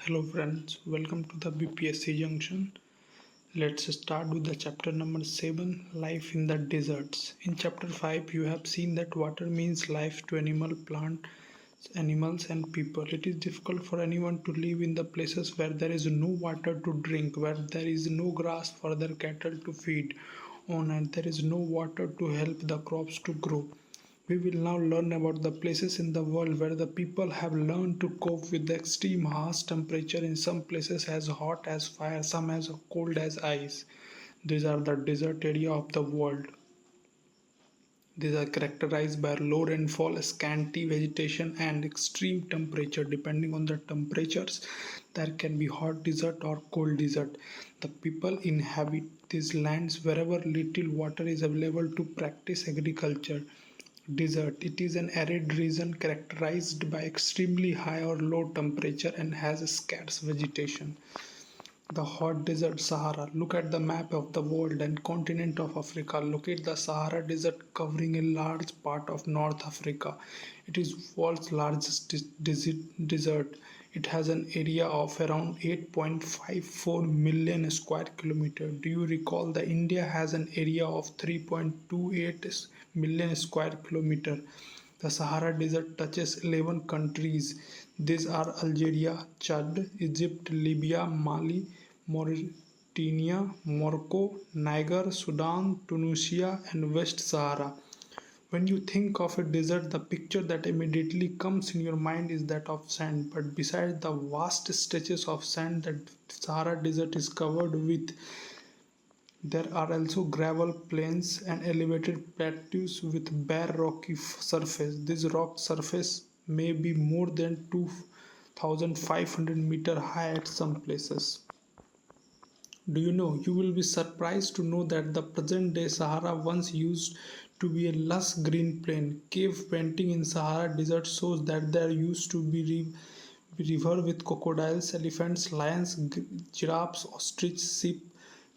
Hello friends, welcome to the PSC junction. Let's start with the chapter number 7, Life in the Deserts. In chapter 5, you have seen that water means life to plants, animals and people. It is difficult for anyone to live in the places where there is no water to drink, where there is no grass for their cattle to feed on, and there is no water to help the crops to grow. We will now learn about the places in the world where the people have learned to cope with the extreme harsh temperature, in some places as hot as fire, some as cold as ice. These are the desert area of the world. These are characterized by low rainfall, scanty vegetation and extreme temperature. Depending on the temperatures, there can be hot desert or cold desert. The people inhabit these lands wherever little water is available to practice agriculture. Desert. It is an arid region characterized by extremely high or low temperature and has scarce vegetation. The hot desert Sahara. Look at the map of the world and continent of Africa. Locate the Sahara Desert covering a large part of North Africa. It is world's largest desert. It has an area of around 8.54 million square kilometer. Do you recall that India has an area of 3.28 million square kilometer? The Sahara Desert touches 11 countries. These are Algeria, Chad, Egypt, Libya, Mali, Mauritania, Morocco, Niger, Sudan, Tunisia, and West Sahara. When you think of a desert, the picture that immediately comes in your mind is that of sand. But besides the vast stretches of sand that Sahara Desert is covered with, there are also gravel plains and elevated plateaus with bare rocky surface. This rock surface may be more than 2,500 meters high at some places. Do you know? You will be surprised to know that the present day Sahara once used to be a lush green plain. Cave painting in Sahara Desert shows that there used to be river with crocodiles, elephants, lions, giraffes, ostrich, sheep,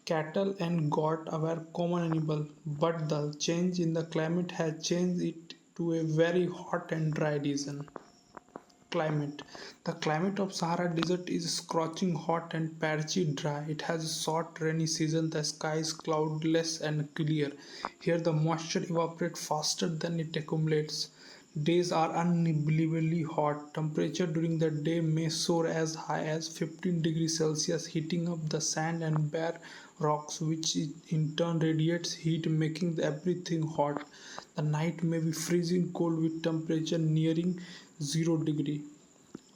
cattle and goat were common animals, but the change in the climate has changed it to a very hot and dry region. Climate. The climate of Sahara Desert is scorching hot and patchy dry. It has a short rainy season. The sky is cloudless and clear. Here the moisture evaporates faster than it accumulates. Days are unbelievably hot. Temperature during the day may soar as high as 15 degrees Celsius, heating up the sand and bare rocks, which in turn radiates heat, making everything hot. The night may be freezing cold with temperature nearing 0 degree.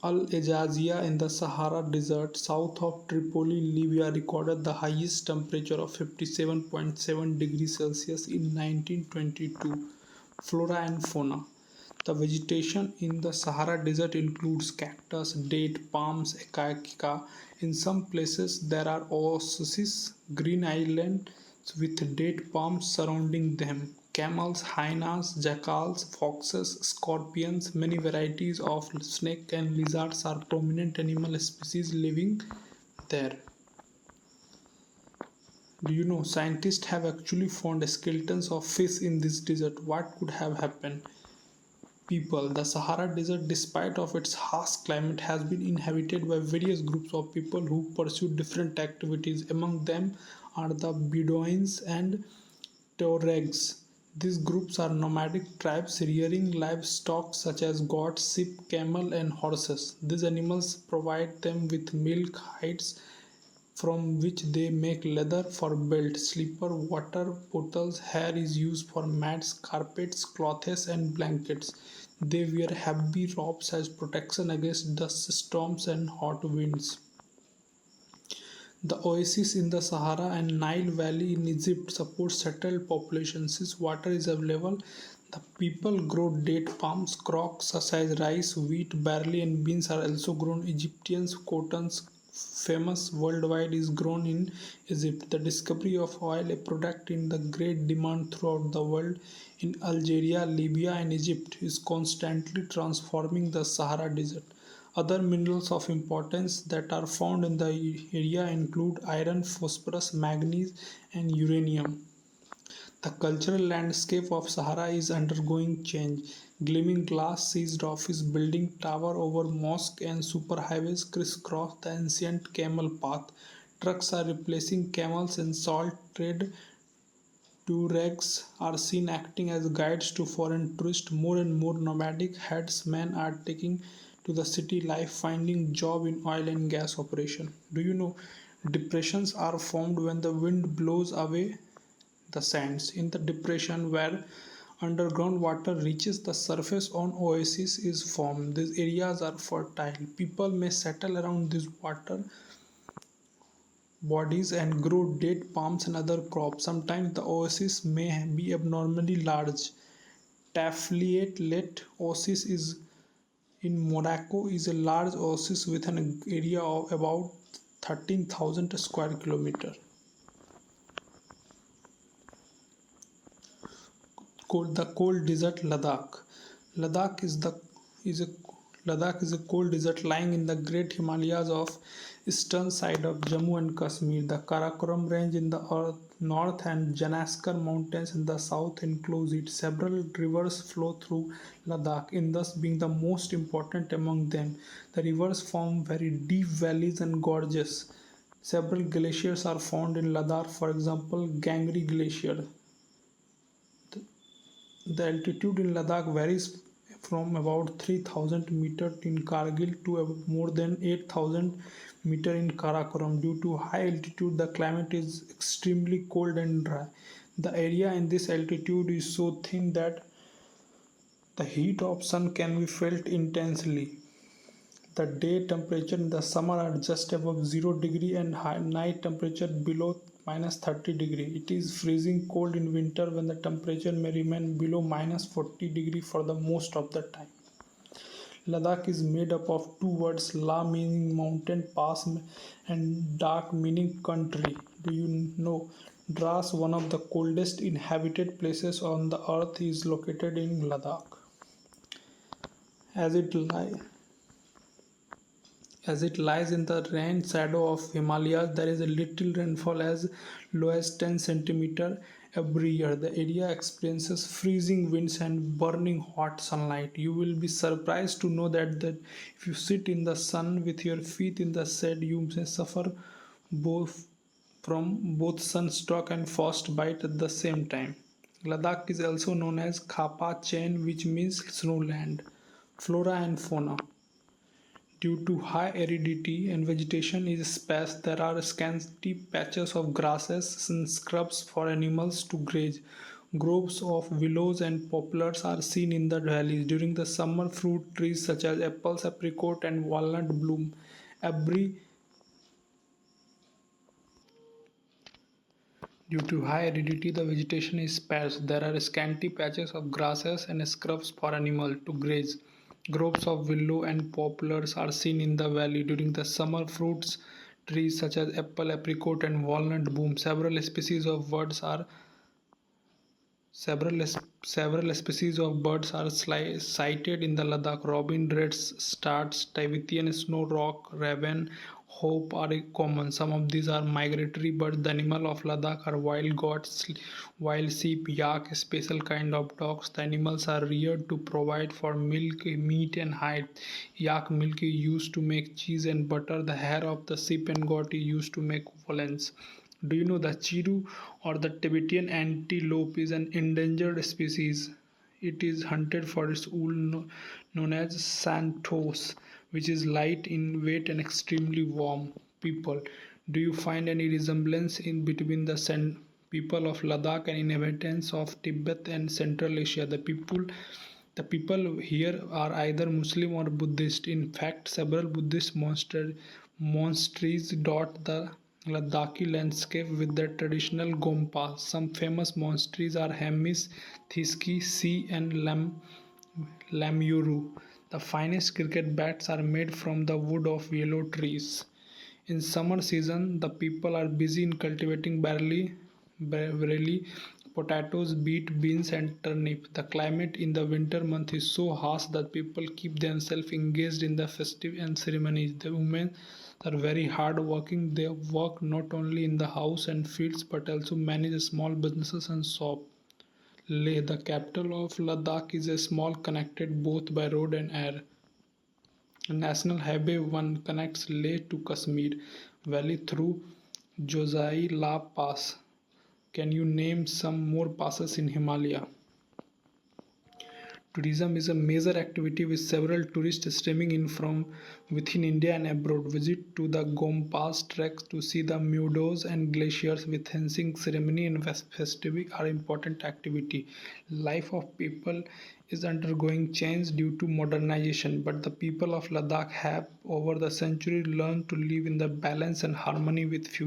Al-Ejazia in the Sahara Desert, south of Tripoli, Libya, recorded the highest temperature of 57.7 degrees Celsius in 1922. Flora and fauna. The vegetation in the Sahara Desert includes cactus, date, palms, acacia. In some places there are oases, green islands with date palms surrounding them, camels, hyenas, jackals, foxes, scorpions. Many varieties of snake and lizards are prominent animal species living there. Do you know scientists have actually found skeletons of fish in this desert? What could have happened? People. The Sahara Desert, despite of its harsh climate, has been inhabited by various groups of people who pursue different activities. Among them are the Bedouins and Tuaregs. These groups are nomadic tribes rearing livestock such as goats, sheep, camel, and horses. These animals provide them with milk, hides, from which they make leather for belt, slipper, water bottles. Hair is used for mats, carpets, clothes, and blankets. They wear heavy robes as protection against dust storms and hot winds. The oases in the Sahara and Nile Valley in Egypt support settled populations. Since water is available, the people grow date palms, crops such as rice, wheat, barley, and beans are also grown. Egyptian cotton, famous worldwide, is grown in Egypt. The discovery of oil, a product in the great demand throughout the world, in Algeria, Libya, and Egypt, is constantly transforming the Sahara Desert. Other minerals of importance that are found in the area include iron, phosphorus, manganese, and uranium. The cultural landscape of Sahara is undergoing change. Gleaming glass seized office building tower over mosque and superhighways crisscross the ancient camel path. Trucks are replacing camels and salt trade Tuaregs are seen acting as guides to foreign tourists. More and more nomadic herdsmen are taking to the city life, finding job in oil and gas operation. Do you know depressions are formed when the wind blows away the sands? In the depression where underground water reaches the surface on oasis is formed. These areas are fertile. People may settle around this water bodies and grow date palms and other crops. Sometimes the oasis may be abnormally large. Tafliate oasis is in Morocco is a large oasis with an area of about 13,000 square kilometer. The cold desert Ladakh. Ladakh is the is a Ladakh is a cold desert lying in the Great Himalayas of eastern side of Jammu and Kashmir. The Karakoram range in the north and Janaskar mountains in the south enclose it. Several rivers flow through Ladakh, Indus being the most important among them. The rivers form very deep valleys and gorges. Several glaciers are found in Ladakh, for example, Gangri Glacier. The altitude in Ladakh varies from about 3,000 meters in Kargil to more than 8,000 meters in Karakoram. Due to high altitude, the climate is extremely cold and dry. The area in this altitude is so thin that the heat of sun can be felt intensely. The day temperature in the summer are just above 0 degree and night temperature below -30 degree. It is freezing cold in winter when the temperature may remain below -40 degree for the most of the time. Ladakh is made up of two words, La meaning mountain pass and Dak meaning country. Do you know Dras, one of the coldest inhabited places on the earth, is located in Ladakh. As it lies as it lies in the rain shadow of Himalayas, there is a little rainfall as low as 10 centimeters every year. The area experiences freezing winds and burning hot sunlight. You will be surprised to know that if you sit in the sun with your feet in the shade, you may suffer both from both sunstroke and frostbite at the same time. Ladakh is also known as Khapa chain, which means snowland. Flora and fauna. Due to high aridity and vegetation is sparse, there are scanty patches of grasses and scrubs for animals to graze. Groves of willows and poplars are seen in the valleys. During the summer, fruit trees such as apples, apricot, and walnut bloom. Every Due to high aridity, the vegetation is sparse. There are scanty patches of grasses and scrubs for animals to graze. Groves of willow and poplars are seen in the valley. During the summer, fruits trees such as apple, apricot, and walnut bloom. Several species of birds are sighted in the Ladakh. Robin, red starts, Tibetan snow rock, raven, hope are common. Some of these are migratory birds. The animal of Ladakh are wild goats, wild sheep, yak, a special kind of dogs. The animals are reared to provide for milk, meat, and hide. Yak milk is used to make cheese and butter. The hair of the sheep and goat is used to make woolens. Do you know the chiru or the Tibetan antelope is an endangered species? It is hunted for its wool known as santos, which is light in weight and extremely warm. People, do you find any resemblance in between the people of Ladakh and inhabitants of Tibet and Central Asia? The people here are either Muslim or Buddhist. In fact, several Buddhist monasteries dot the Ladakhi landscape with their traditional gompas. Some famous monasteries are Hemis, Thiski, Si, and Lamuru. The finest cricket bats are made from the wood of yellow trees. In summer season, the people are busy in cultivating barley, potatoes, beet, beans, and turnip. The climate in the winter month is so harsh that people keep themselves engaged in the festive and ceremonies. The women are very hard working. They work not only in the house and fields but also manage small businesses and shop. Leh, the capital of Ladakh, is a small connected both by road and air. National Highway 1 connects Leh to Kashmir Valley through Josai La Pass. Can you name some more passes in Himalaya? Tourism is a major activity with several tourists streaming in from within India and abroad. Visit to the Gompas treks to see the meadows and glaciers with fencing ceremony and festivity are important activity. Life of people is undergoing change due to modernization, but the people of Ladakh have over the century learned to live in the balance and harmony with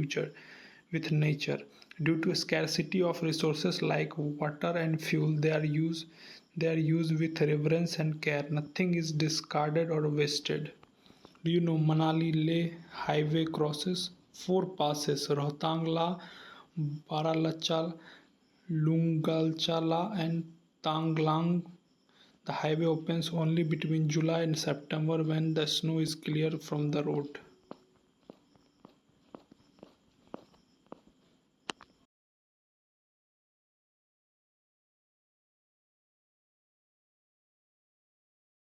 nature. Due to scarcity of resources like water and fuel, they are used with reverence and care. Nothing is discarded or wasted. Do you know Manali Leh highway crosses four passes: Rohtangla, Baralachal, Lungalchala, and Tanglang. The highway opens only between July and September when the snow is clear from the road.